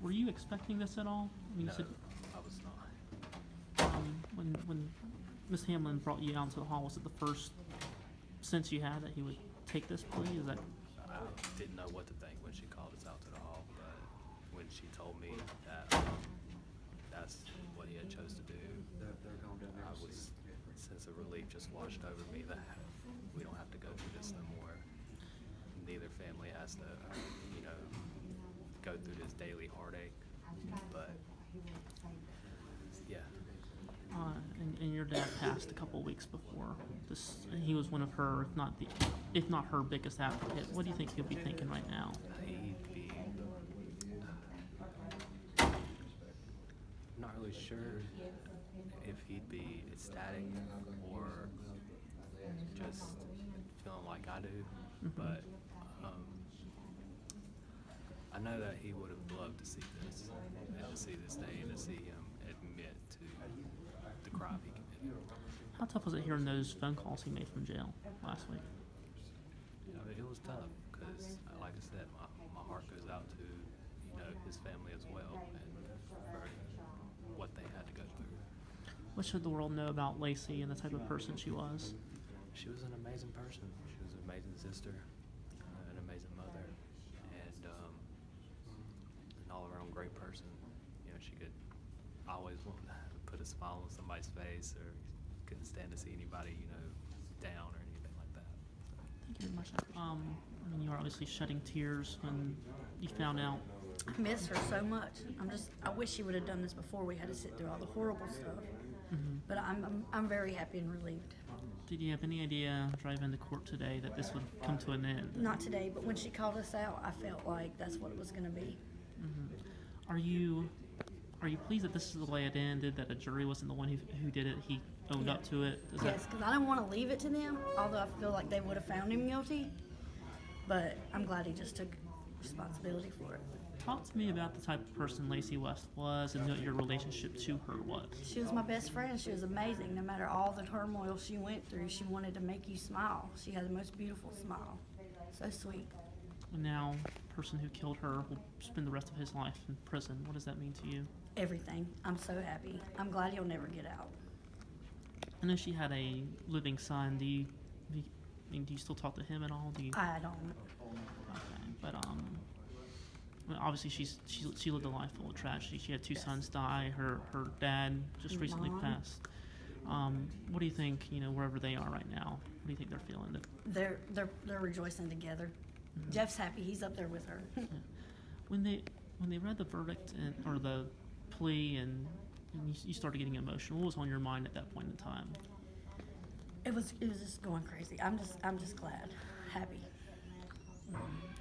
Were you expecting this at all? I mean, No, you said, I was not. when Miss Hamlin brought you out into the hall, was it the first sense you had that he would take this plea? Is that I didn't know what to think when she called us out to the hall, but when she told me that that's what he had chose to do, I was, sense of relief just washed over me that we don't have to go through this no more. Neither family has to, go through this daily heartache. But yeah. and your dad passed a couple weeks before this. He was one of her, if not her biggest advocate. What do you think he'll be thinking right now? He'd be not really sure if he'd be ecstatic or just feeling like I do, but I know that he would have loved to see this and to see this day and to see him admit to the crime he committed. How tough was it hearing those phone calls he made from jail last week? It was tough because, like I said, my heart goes out to his family as well and for what they had to go through. What should the world know about Lacey and the type of person she was? She was an amazing person. She was an amazing sister, an amazing mother, and an all-around great person. She could always want to put a smile on somebody's face, or couldn't stand to see anybody, down or anything like that. Thank you very much. You were obviously shedding tears when you found out. I miss her so much. I wish she would have done this before we had to sit through all the horrible stuff. But I'm very happy and relieved. Did you have any idea driving into court today that this would come to an end? Not today, but when she called us out, I felt like that's what it was going to be. Are you pleased that this is the way it ended, that a jury wasn't the one who did it, he owned up to it? Yes, because I don't want to leave it to them, although I feel like they would have found him guilty. But I'm glad he just took responsibility for it. Talk to me about the type of person Lacey West was and what your relationship to her was. She was my best friend. She was amazing. No matter all the turmoil she went through, she wanted to make you smile. She had the most beautiful smile. So sweet. And now, the person who killed her will spend the rest of his life in prison. What does that mean to you? Everything. I'm so happy. I'm glad he'll never get out. I know she had a living son. Do you still talk to him at all? I don't. Okay, but obviously she lived a life full of tragedy. She had two sons die. Her dad just recently passed. What do you think? Wherever they are right now, what do you think they're feeling? They're rejoicing together. Jeff's happy. He's up there with her. Yeah. When they read the verdict or the plea and you started getting emotional, what was on your mind at that point in time? It was just going crazy. I'm just glad, happy.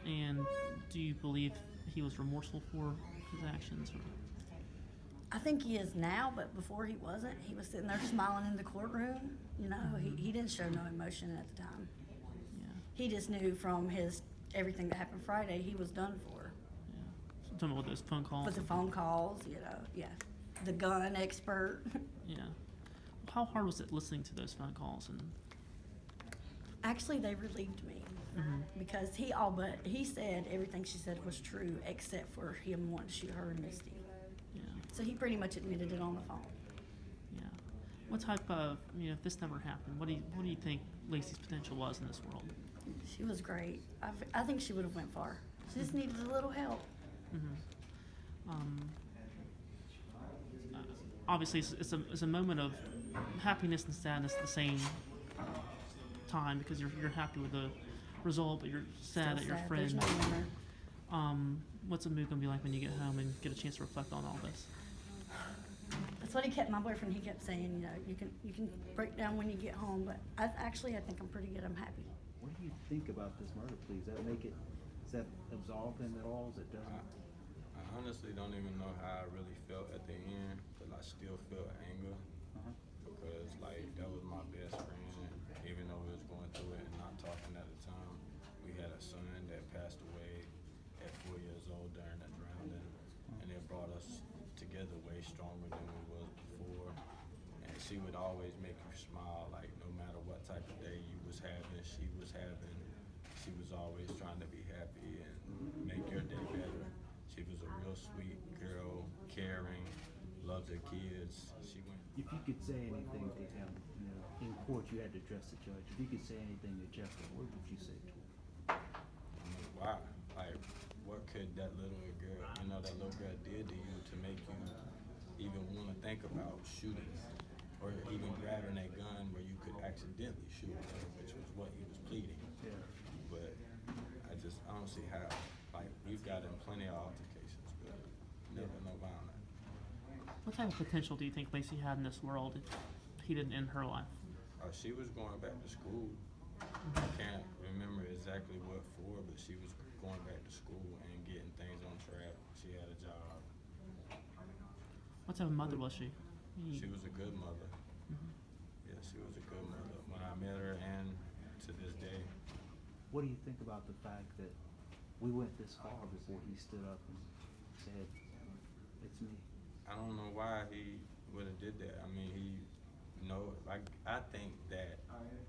And do you believe he was remorseful for his actions? Or? I think he is now, but before he wasn't. He was sitting there smiling in the courtroom. He didn't show no emotion at the time. Yeah. He just knew from everything that happened Friday, he was done for. Yeah. So tell me about those phone calls. With the phone calls, yeah. The gun expert. Yeah. How hard was it listening to those phone calls? And actually, they relieved me because he said everything she said was true except for him wanting to shoot her and Misty. Yeah. So he pretty much admitted it on the phone. Yeah. What type of if this never happened, what do you think Lacey's potential was in this world? She was great. I think she would have went far. She just needed a little help. Obviously, it's a moment of happiness and sadness at the same time because you're happy with the result, but you're sad that your friend. There's no winner. What's a mood gonna be like when you get home and get a chance to reflect on all this? That's what my boyfriend. He kept saying, you can break down when you get home, but I think I'm pretty good. I'm happy. What do you think about this murder plea? Does that absolve him at all? Is it doesn't? I honestly don't even know how I really felt at the end, but I still feel anger because that was my best friend, even though we was going through it and not talking at the time. We had a son that passed away at 4 years old during that drowning, and it brought us together way stronger than we was before. And she would always make you smile, no matter what type of day you was having, she was having. She was always trying to be happy and make your day better. She was a real sweet girl, caring, loved her kids. She went. If you could say anything to him, you know, in court you had to address the judge. If you could say anything to Jeffrey, what would you say to him? I mean, why? Like, what could that little girl, that little girl did to you to make you even want to think about shooting or even grabbing that gun where you could accidentally shoot her, which was what he was pleading. Yeah. But I don't see how. Like, we've gotten plenty of altercations, but never no violence. What type of potential do you think Lacey had in this world if he didn't end her life? She was going back to school. I can't remember exactly what for, but she was going back to school and getting things on track. She had a job. What type of mother was she? She was a good mother. Yeah, she was a good mother. When I met her and to this day. What do you think about the fact that we went this far before he stood up and said, "It's me"? I don't know why he would have did that. I mean, I think that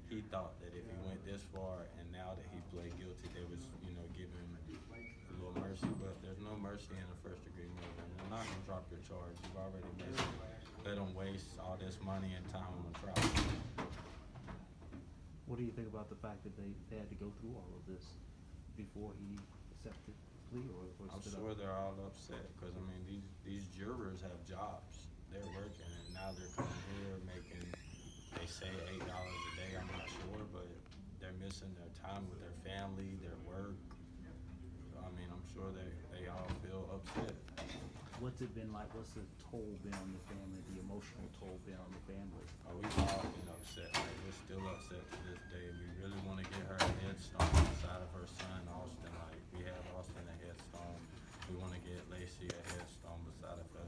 he thought that if he went this far and now that he pled guilty, they was, giving him a little mercy, but there's no mercy in a first degree murder. And they're not gonna drop your charge. You've already let them waste all this money and time on the trial. What do you think about the fact that they had to go through all of this before he accepted the plea or I'm stood sure up? they're all upset because I mean these jurors have jobs. They're working and now they're coming here making, they say $8 a day. I'm not sure, but they're missing their time with their family, their work. I mean, I'm sure they all feel upset. What's it been like? What's the toll been on the family, the emotional toll been on the family? We've all been upset. Like, we're still upset to this day. We really want to get her a headstone beside of her son, Austin. Like, we have Austin a headstone. We want to get Lacey a headstone beside of her,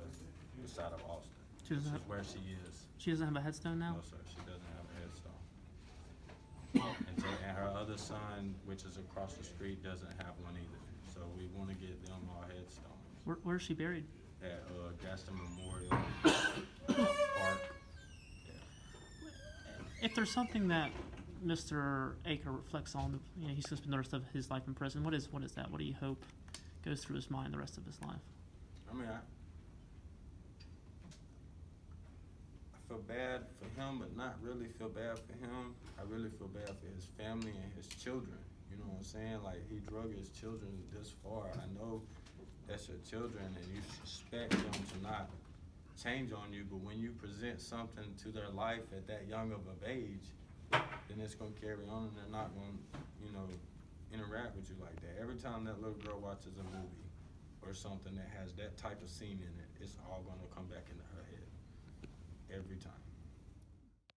beside of Austin. This is where she is. She doesn't have a headstone now? No, sir. She doesn't have a headstone. And her other son, which is across the street, doesn't have one either. So we want to get them all headstones. Where's she buried? At Gaston Memorial Park. Yeah. If there's something that Mr. Eaker reflects on, he's going to spend the rest of his life in prison. What is that? What do you hope goes through his mind the rest of his life? I mean, I feel bad for him, but not really feel bad for him. I really feel bad for his family and his children. You know what I'm saying? Like, he drug his children this far. I know that's your children and you expect them to not change on you, but when you present something to their life at that young of age, then it's going to carry on and they're not going to, interact with you like that. Every time that little girl watches a movie or something that has that type of scene in it, it's all going to come back and